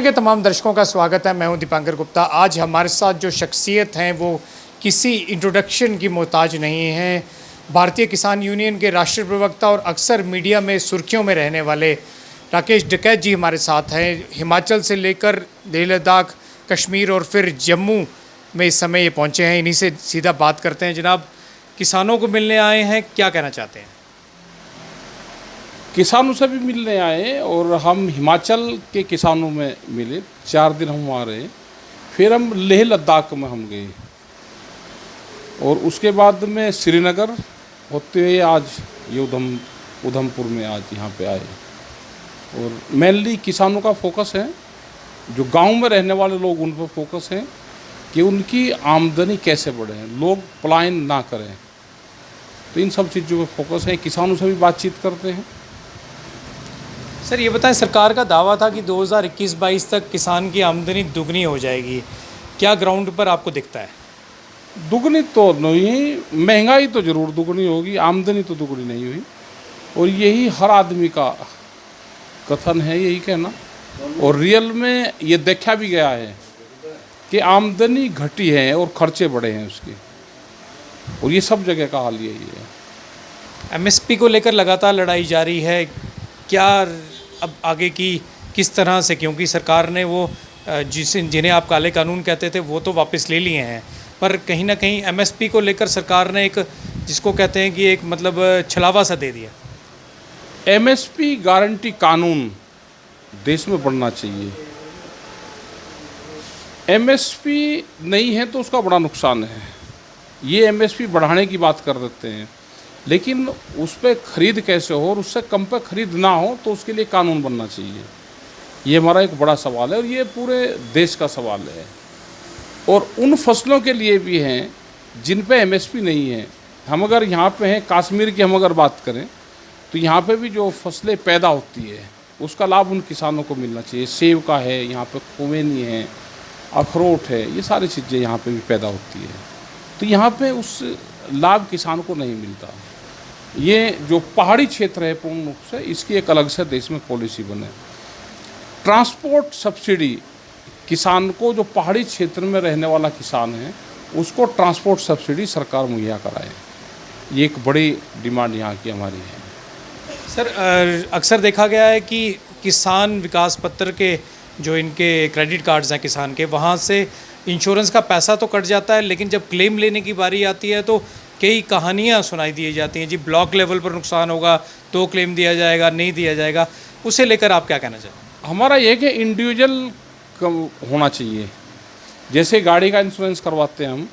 के तमाम दर्शकों का स्वागत है। मैं हूं दीपांकर गुप्ता। आज हमारे साथ जो शख्सियत हैं वो किसी इंट्रोडक्शन की मोहताज नहीं हैं। भारतीय किसान यूनियन के राष्ट्रीय प्रवक्ता और अक्सर मीडिया में सुर्खियों में रहने वाले राकेश डकैत जी हमारे साथ हैं। हिमाचल से लेकर लेह लद्दाख, कश्मीर और फिर जम्मू में इस समय ये पहुँचे हैं। इन्हीं से सीधा बात करते हैं। जनाब, किसानों को मिलने आए हैं, क्या कहना चाहते हैं? किसानों से भी मिलने आए और हम हिमाचल के किसानों में मिले। 4 दिन हम वहाँ रहे, फिर हम लेह लद्दाख में हम गए और उसके बाद में श्रीनगर होते हुए आज ये उधमपुर में आज यहाँ पे आए। और मेनली किसानों का फोकस है, जो गांव में रहने वाले लोग उन पर फोकस है कि उनकी आमदनी कैसे बढ़े, लोग पलायन ना करें। तो इन सब चीज़ों पर फोकस है। किसानों से भी बातचीत करते हैं। सर, ये बताएं, सरकार का दावा था कि 2021-22 तक किसान की आमदनी दुगनी हो जाएगी। क्या ग्राउंड पर आपको दिखता है? दुगनी तो नहीं, महंगाई तो ज़रूर दुगनी होगी, आमदनी तो दुगनी नहीं हुई। और यही हर आदमी का कथन है, यही कहना। और रियल में ये देखा भी गया है कि आमदनी घटी है और खर्चे बढ़े हैं उसके, और ये सब जगह का हाल यही है। एमएसपी को लेकर लगातार लड़ाई जारी है। क्या अब आगे की किस तरह से, क्योंकि सरकार ने वो जिन्हें आप काले कानून कहते थे वो तो वापस ले लिए हैं, पर कहीं ना कहीं एमएसपी को लेकर सरकार ने एक, जिसको कहते हैं कि एक मतलब छलावा सा दे दिया। एमएसपी गारंटी कानून देश में बढ़ना चाहिए। एमएसपी नहीं है तो उसका बड़ा नुकसान है। ये एमएसपी बढ़ाने की बात कर देते हैं, लेकिन उस पर ख़रीद कैसे हो और उससे कम पे ख़रीद ना हो, तो उसके लिए कानून बनना चाहिए। ये हमारा एक बड़ा सवाल है और ये पूरे देश का सवाल है। और उन फसलों के लिए भी हैं जिन पे एमएसपी नहीं है। हम अगर यहाँ पे हैं कश्मीर की, हम अगर बात करें तो यहाँ पे भी जो फसलें पैदा होती है उसका लाभ उन किसानों को मिलना चाहिए। सेब का है, यहाँ पे खुमैनी है, अखरोट है, ये सारी चीज़ें यहाँ पे भी पैदा होती है। तो यहाँ पे उस लाभ किसान को नहीं मिलता। ये जो पहाड़ी क्षेत्र है पूर्ण रूप से, इसकी एक अलग से देश में पॉलिसी बने। ट्रांसपोर्ट सब्सिडी किसान को, जो पहाड़ी क्षेत्र में रहने वाला किसान है उसको ट्रांसपोर्ट सब्सिडी सरकार मुहैया कराए। ये एक बड़ी डिमांड यहाँ की हमारी है। सर, अक्सर देखा गया है कि किसान विकास पत्र के जो इनके क्रेडिट कार्ड्स हैं किसान के, वहाँ से इंश्योरेंस का पैसा तो कट जाता है, लेकिन जब क्लेम लेने की बारी आती है तो कई कहानियाँ सुनाई दी जाती हैं। जी, ब्लॉक लेवल पर नुकसान होगा तो क्लेम दिया जाएगा, नहीं दिया जाएगा। उसे लेकर आप क्या कहना चाहते हैं? हमारा ये कि इंडिविजुअल होना चाहिए। जैसे गाड़ी का इंश्योरेंस करवाते हैं हम,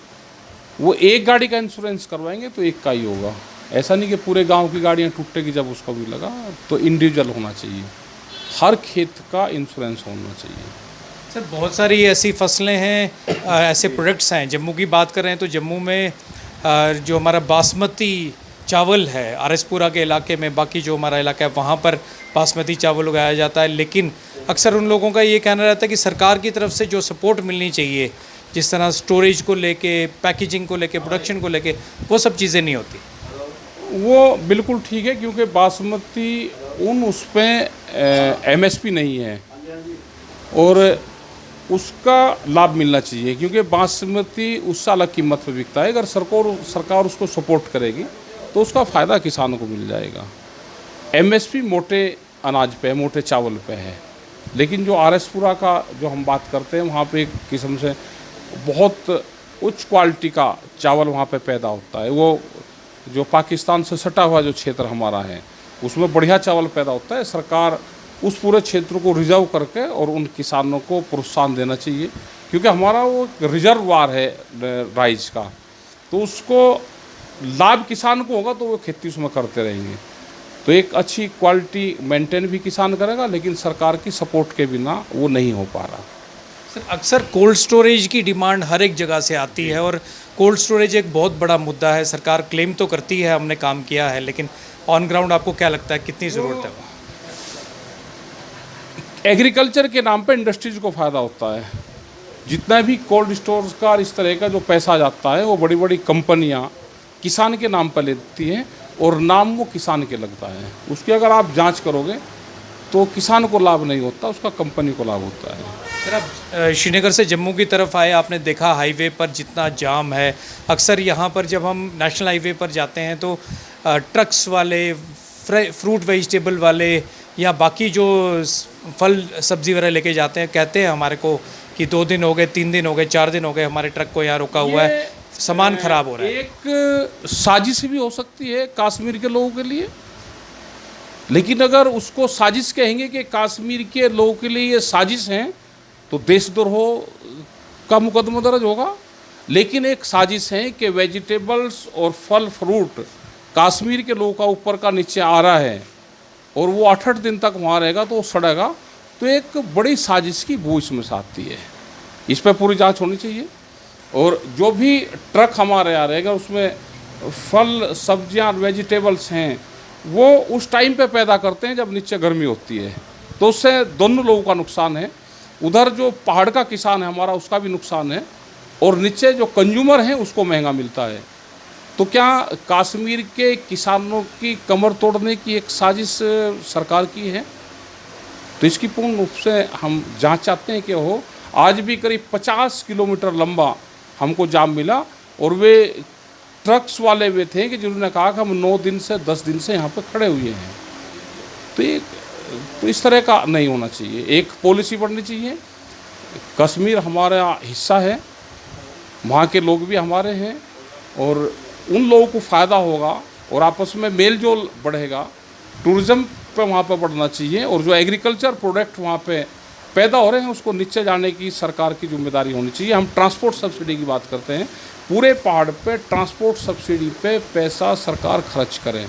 वो एक गाड़ी का इंश्योरेंस करवाएंगे तो एक का ही होगा। ऐसा नहीं कि पूरे गांव की गाड़ियां टूटेगी जब उसका भी लगा। तो इंडिविजुअल होना चाहिए, हर खेत का इंश्योरेंस होना चाहिए। सर, बहुत सारी ऐसी फसलें हैं, ऐसे प्रोडक्ट्स हैं। जम्मू की बात करें तो जम्मू में जो हमारा बासमती चावल है, आरएसपुरा के इलाके में, बाकी जो हमारा इलाका है वहाँ पर बासमती चावल उगाया जाता है। लेकिन अक्सर उन लोगों का ये कहना रहता है कि सरकार की तरफ से जो सपोर्ट मिलनी चाहिए, जिस तरह स्टोरेज को लेके, पैकेजिंग को लेके, प्रोडक्शन को लेके, वो सब चीज़ें नहीं होती। वो बिल्कुल ठीक है, क्योंकि बासमती उस पर एमएसपी नहीं है और उसका लाभ मिलना चाहिए, क्योंकि बासमती उससे अलग कीमत पर बिकता है। अगर सरकार उसको सपोर्ट करेगी तो उसका फ़ायदा किसानों को मिल जाएगा। एमएसपी मोटे अनाज पे है, मोटे चावल पे है, लेकिन जो आरएसपुरा का जो हम बात करते हैं वहाँ पे एक किस्म से बहुत उच्च क्वालिटी का चावल वहाँ पे पैदा होता है। वो जो पाकिस्तान से सटा हुआ जो क्षेत्र हमारा है उसमें बढ़िया चावल पैदा होता है। सरकार उस पूरे क्षेत्र को रिजर्व करके और उन किसानों को प्रोत्साहन देना चाहिए, क्योंकि हमारा वो रिजर्ववार है राइस का, तो उसको लाभ किसान को होगा तो वो खेती उसमें करते रहेंगे। तो एक अच्छी क्वालिटी मेंटेन भी किसान करेगा, लेकिन सरकार की सपोर्ट के बिना वो नहीं हो पा रहा। सर, अक्सर कोल्ड स्टोरेज की डिमांड हर एक जगह से आती है और कोल्ड स्टोरेज एक बहुत बड़ा मुद्दा है। सरकार क्लेम तो करती है हमने काम किया है, लेकिन ऑन ग्राउंड आपको क्या लगता है कितनी ज़रूरत है? एग्रीकल्चर के नाम पे इंडस्ट्रीज को फ़ायदा होता है। जितना भी कोल्ड स्टोर्स का इस तरह का जो पैसा जाता है वो बड़ी बड़ी कंपनियां किसान के नाम पर लेती हैं और नाम वो किसान के लगता है। उसकी अगर आप जांच करोगे तो किसान को लाभ नहीं होता, उसका कंपनी को लाभ होता है। सर आप श्रीनगर से जम्मू की तरफ आए, आपने देखा हाईवे पर जितना जाम है। अक्सर यहाँ पर जब हम नेशनल हाईवे पर जाते हैं तो ट्रक्स वाले, फ्रूट वेजिटेबल वाले या बाकी जो फल सब्जी वगैरह लेके जाते हैं, कहते हैं हमारे को कि 2 दिन हो गए, 3 दिन हो गए, 4 दिन हो गए हमारे ट्रक को यहाँ रुका हुआ है, सामान खराब हो रहा है। एक साजिश भी हो सकती है कश्मीर के लोगों के लिए, लेकिन अगर उसको साजिश कहेंगे कि कश्मीर के लोगों के लिए ये साजिश है तो देशद्रोह का मुकदमा दर्ज होगा। लेकिन एक साजिश है कि वेजिटेबल्स और फल फ्रूट कश्मीर के लोगों का ऊपर का नीचे आ रहा है और वो 8-8 दिन तक वहाँ रहेगा तो वो सड़ेगा, तो एक बड़ी साजिश की बू इसमें से आती है। इस पर पूरी जांच होनी चाहिए। और जो भी ट्रक हमारे यहाँ रहेगा उसमें फल सब्जियाँ वेजिटेबल्स हैं, वो उस टाइम पे पैदा करते हैं जब नीचे गर्मी होती है, तो उससे दोनों लोगों का नुकसान है। उधर जो पहाड़ का किसान है हमारा, उसका भी नुकसान है, और नीचे जो कंज्यूमर है उसको महंगा मिलता है। तो क्या कश्मीर के किसानों की कमर तोड़ने की एक साजिश सरकार की है? तो इसकी पूर्ण रूप से हम जांच चाहते हैं कि हो। आज भी करीब 50 किलोमीटर लंबा हमको जाम मिला, और वे ट्रक्स वाले वे थे कि जिन्होंने कहा कि हम 9 दिन से 10 दिन से यहाँ पर खड़े हुए हैं। तो इस तरह का नहीं होना चाहिए, एक पॉलिसी बननी चाहिए। कश्मीर हमारा हिस्सा है, वहाँ के लोग भी हमारे हैं, और उन लोगों को फ़ायदा होगा और आपस में मेल जोल बढ़ेगा। टूरिज़्म पे वहाँ पर बढ़ना चाहिए, और जो एग्रीकल्चर प्रोडक्ट वहाँ पे पैदा हो रहे हैं उसको नीचे जाने की सरकार की जिम्मेदारी होनी चाहिए। हम ट्रांसपोर्ट सब्सिडी की बात करते हैं, पूरे पहाड़ पे ट्रांसपोर्ट सब्सिडी पे पैसा सरकार खर्च करें,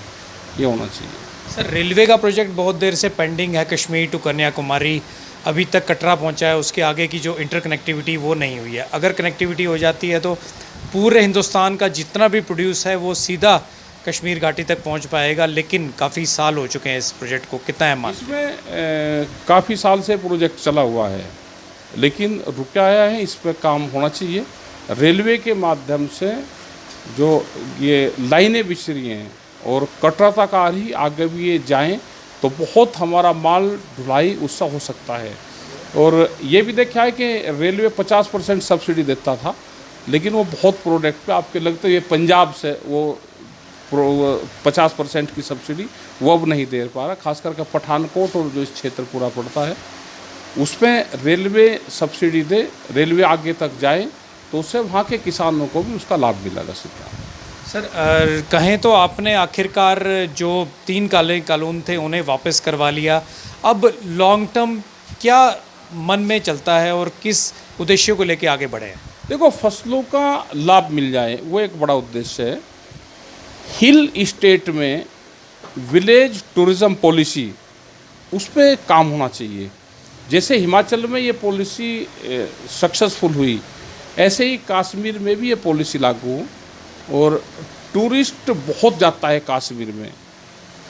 ये होना चाहिए। सर रेलवे का प्रोजेक्ट बहुत देर से पेंडिंग है, कश्मीर टू कन्याकुमारी अभी तक कटरा पहुंचा है, उसके आगे की जो इंटरकनेक्टिविटी वो नहीं हुई है। अगर कनेक्टिविटी हो जाती है तो पूरे हिंदुस्तान का जितना भी प्रोड्यूस है वो सीधा कश्मीर घाटी तक पहुंच पाएगा, लेकिन काफ़ी साल हो चुके हैं इस प्रोजेक्ट को, कितना है मान? इसमें काफ़ी साल से प्रोजेक्ट चला हुआ है, लेकिन रुका आया है। इस पर काम होना चाहिए। रेलवे के माध्यम से जो ये लाइनें बिछ रही हैं और कटरा तक आ रही, आगे भी ये जाएँ तो बहुत हमारा माल ढुलाई उससे हो सकता है। और ये भी देखा है कि रेलवे 50% सब्सिडी देता था, लेकिन वो बहुत प्रोडक्ट पे आपके लगते ये पंजाब से वो 50% की सब्सिडी वो अब नहीं दे पा रहा, खास करके पठानकोट और जो इस क्षेत्र पूरा पड़ता है उस पर रेलवे सब्सिडी दे, रेलवे आगे तक जाए, तो उससे वहाँ के किसानों को भी उसका लाभ मिलेगा सीधा। सर कहें तो आपने आखिरकार जो 3 काले कानून थे उन्हें वापस करवा लिया, अब लॉन्ग टर्म क्या मन में चलता है और किस उद्देश्य को लेके आगे बढ़े हैं? देखो, फसलों का लाभ मिल जाए वो एक बड़ा उद्देश्य है। हिल स्टेट में विलेज टूरिज़्म पॉलिसी, उस पर काम होना चाहिए। जैसे हिमाचल में ये पॉलिसी सक्सेसफुल हुई, ऐसे ही कश्मीर में भी ये पॉलिसी लागू हो, और टूरिस्ट बहुत जाता है कश्मीर में,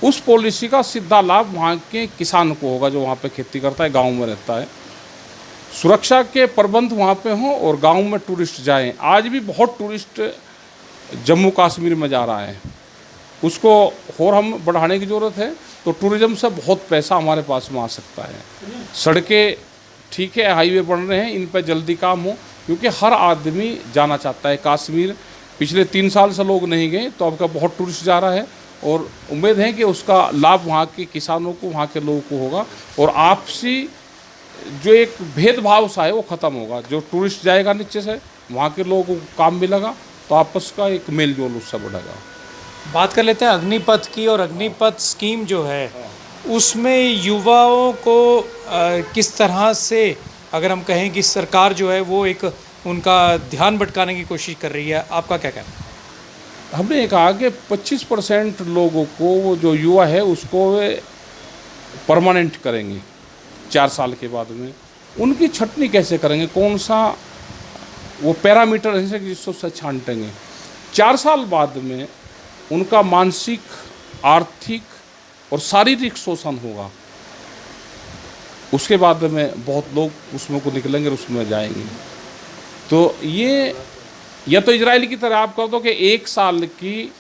उस पॉलिसी का सीधा लाभ वहाँ के किसान को होगा जो वहाँ पे खेती करता है, गांव में रहता है। सुरक्षा के प्रबंध वहाँ पे हों और गांव में टूरिस्ट जाएं। आज भी बहुत टूरिस्ट जम्मू कश्मीर में जा रहा है, उसको और हम बढ़ाने की ज़रूरत है। तो टूरिज़्म से बहुत पैसा हमारे पास में आ सकता है। सड़कें ठीक है, हाईवे बन रहे हैं, इन पर जल्दी काम हो, क्योंकि हर आदमी जाना चाहता है कश्मीर। पिछले 3 साल से लोग नहीं गए, तो अब का बहुत टूरिस्ट जा रहा है, और उम्मीद है कि उसका लाभ वहाँ के किसानों को, वहाँ के लोगों को होगा, और आपसी जो एक भेदभाव सा है वो ख़त्म होगा। जो टूरिस्ट जाएगा नीचे से, वहाँ के लोगों को काम मिलेगा, तो आपस का एक मेल जोल उससे बढ़ेगा। बात कर लेते हैं अग्निपथ की, और अग्निपथ स्कीम जो है उसमें युवाओं को किस तरह से, अगर हम कहें कि सरकार जो है वो एक उनका ध्यान भटकाने की कोशिश कर रही है, आपका क्या कहना है? हमने ये कहा कि 25% लोगों को, जो युवा है उसको परमानेंट करेंगे 4 साल के बाद में। उनकी छटनी कैसे करेंगे, कौन सा वो पैरामीटर है जिससे छांटेंगे? 4 साल बाद में उनका मानसिक, आर्थिक और शारीरिक शोषण होगा। उसके बाद में बहुत लोग उसमें को निकलेंगे और उसमें जाएंगे। तो ये या तो इजराइल की तरह आप कर दो कि 1 साल की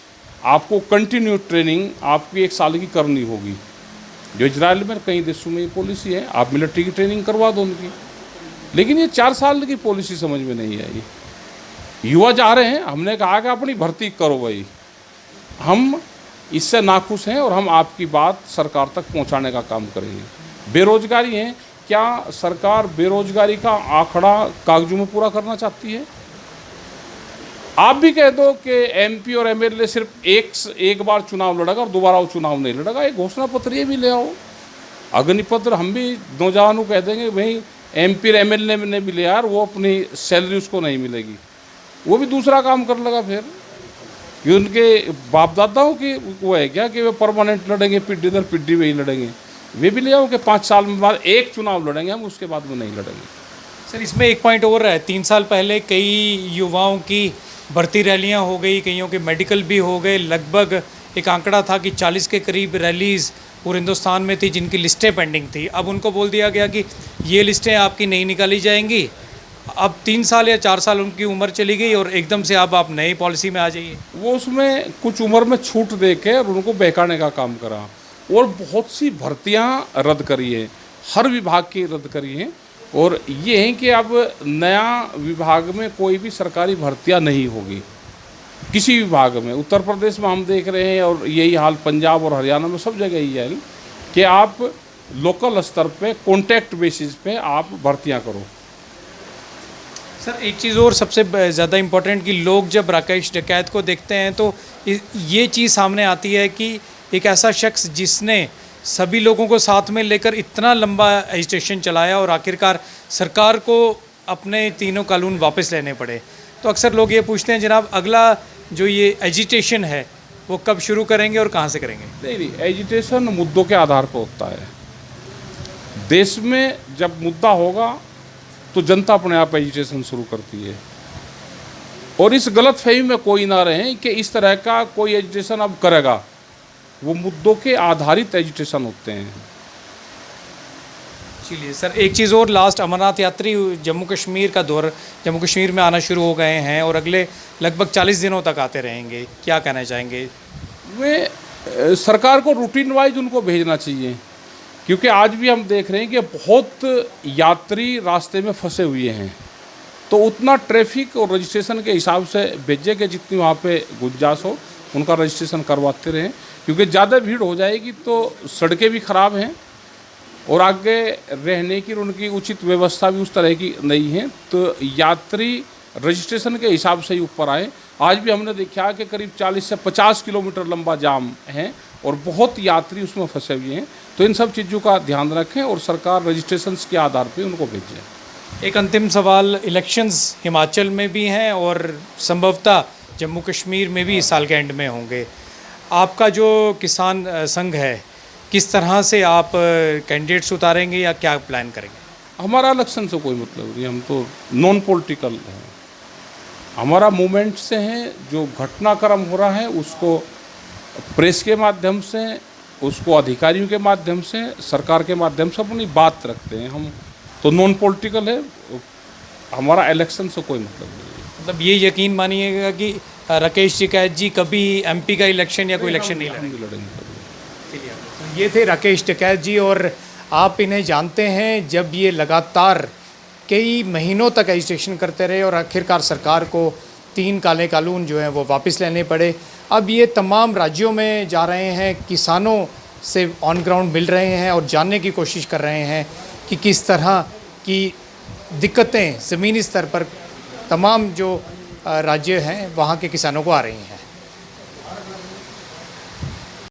आपको कंटिन्यू ट्रेनिंग आपकी 1 साल की करनी होगी, जो इजराइल में कई देशों में ये पॉलिसी है, आप मिलिट्री की ट्रेनिंग करवा दो उनकी। लेकिन ये 4 साल की पॉलिसी समझ में नहीं आई। युवा जा रहे हैं, हमने कहा कि अपनी भर्ती करो भाई, हम इससे नाखुश हैं और हम आपकी बात सरकार तक पहुंचाने का काम करेंगे। बेरोजगारी है, क्या सरकार बेरोजगारी का आंकड़ा कागजों में पूरा करना चाहती है? आप भी कह दो कि एमपी और एमएलए सिर्फ एक बार चुनाव लड़ेगा और दोबारा वो चुनाव नहीं लड़ेगा, एक घोषणा पत्र ये भी ले आओ, अग्निपत्र। हम भी नौजवानों कह देंगे भाई एमपी और एमएलए ने भी ले यार, वो अपनी सैलरी उसको नहीं मिलेगी, वो भी दूसरा काम कर लेगा। फिर ये उनके बाप दादाओं की वो है क्या कि वे परमानेंट लड़ेंगे, पीढ़ी दर पीढ़ी वही लड़ेंगे? वे भी ले आओ कि 5 साल में बाद एक चुनाव लड़ेंगे हम, उसके बाद में नहीं लड़ेंगे। सर इसमें एक पॉइंट और है, 3 साल पहले कई युवाओं की भर्ती रैलियां हो गई, कईयों के मेडिकल भी हो गए। लगभग एक आंकड़ा था कि 40 के करीब रैलीज़ पूरे हिंदुस्तान में थी जिनकी लिस्टें पेंडिंग थी। अब उनको बोल दिया गया कि ये लिस्टें आपकी नहीं निकाली जाएंगी। अब 3 साल या 4 साल उनकी उम्र चली गई और एकदम से अब आप नई पॉलिसी में आ जाइए। वो उसमें कुछ उम्र में छूट दे के और उनको बहकाने का काम करा और बहुत सी भर्तियां रद्द करी है, हर विभाग की रद्द करी है। और ये है कि अब नया विभाग में कोई भी सरकारी भर्तियां नहीं होगी किसी विभाग में। उत्तर प्रदेश में हम देख रहे हैं और यही हाल पंजाब और हरियाणा में, सब जगह यही है कि आप लोकल स्तर पे कॉन्ट्रैक्ट बेसिस पे आप भर्तियां करो। सर एक चीज़ और सबसे ज़्यादा इम्पोर्टेंट कि लोग जब राकेश टिकैत को देखते हैं तो ये चीज़ सामने आती है कि एक ऐसा शख्स जिसने सभी लोगों को साथ में लेकर इतना लंबा एजिटेशन चलाया और आखिरकार सरकार को अपने तीनों कानून वापस लेने पड़े। तो अक्सर लोग ये पूछते हैं जनाब अगला जो ये एजिटेशन है वो कब शुरू करेंगे और कहाँ से करेंगे? नहीं, एजिटेशन मुद्दों के आधार पर होता है। देश में जब मुद्दा होगा तो जनता अपने आप एजिटेशन शुरू करती है। और इस गलत फहमी में कोई ना रहे कि इस तरह का कोई एजिटेशन अब करेगा, वो मुद्दों के आधारित एजिटेशन होते हैं। चलिए सर एक चीज़ और लास्ट, अमरनाथ यात्री जम्मू कश्मीर का दौर, जम्मू कश्मीर में आना शुरू हो गए हैं और अगले लगभग 40 दिनों तक आते रहेंगे, क्या कहना चाहेंगे? वे सरकार को रूटीन वाइज उनको भेजना चाहिए, क्योंकि आज भी हम देख रहे हैं कि बहुत यात्री रास्ते में फंसे हुए हैं। तो उतना ट्रैफिक और रजिस्ट्रेशन के हिसाब से भेजे कि जितनी वहाँ पे गुंजाइश हो उनका रजिस्ट्रेशन करवाते रहें, क्योंकि ज़्यादा भीड़ हो जाएगी तो सड़कें भी ख़राब हैं और आगे रहने की उनकी उचित व्यवस्था भी उस तरह की नहीं है। तो यात्री रजिस्ट्रेशन के हिसाब से ही ऊपर आए। आज भी हमने देखा कि करीब 40 से 50 किलोमीटर लंबा जाम है और बहुत यात्री उसमें फंसे हुए हैं। तो इन सब चीज़ों का ध्यान रखें और सरकार रजिस्ट्रेशन के आधार पर उनको भेजे। एक अंतिम सवाल, इलेक्शंस हिमाचल में भी हैं और संभवतः जम्मू कश्मीर में भी इस साल के एंड में होंगे। आपका जो किसान संघ है, किस तरह से आप कैंडिडेट्स उतारेंगे या क्या प्लान करेंगे? हमारा इलेक्शन से कोई मतलब नहीं, हम तो नॉन पॉलिटिकल हैं। हमारा मूवमेंट से है, जो घटनाक्रम हो रहा है उसको प्रेस के माध्यम से, उसको अधिकारियों के माध्यम से, सरकार के माध्यम से अपनी बात रखते हैं। हम तो नॉन पॉलिटिकल है, हमारा इलेक्शन से कोई मतलब नहीं है। मतलब ये यकीन मानिएगा कि राकेश टिकैत जी कभी एमपी का इलेक्शन या कोई इलेक्शन नहीं लड़ेंगे? तो ये थे राकेश टिकैत जी और आप इन्हें जानते हैं जब ये लगातार कई महीनों तक एजिटेशन करते रहे और आखिरकार सरकार को 3 काले कानून जो हैं वो वापस लेने पड़े। अब ये तमाम राज्यों में जा रहे हैं, किसानों से ऑन ग्राउंड मिल रहे हैं और जानने की कोशिश कर रहे हैं कि किस तरह की दिक्कतें ज़मीनी स्तर पर तमाम जो राज्य हैं वहाँ के किसानों को आ रही हैं।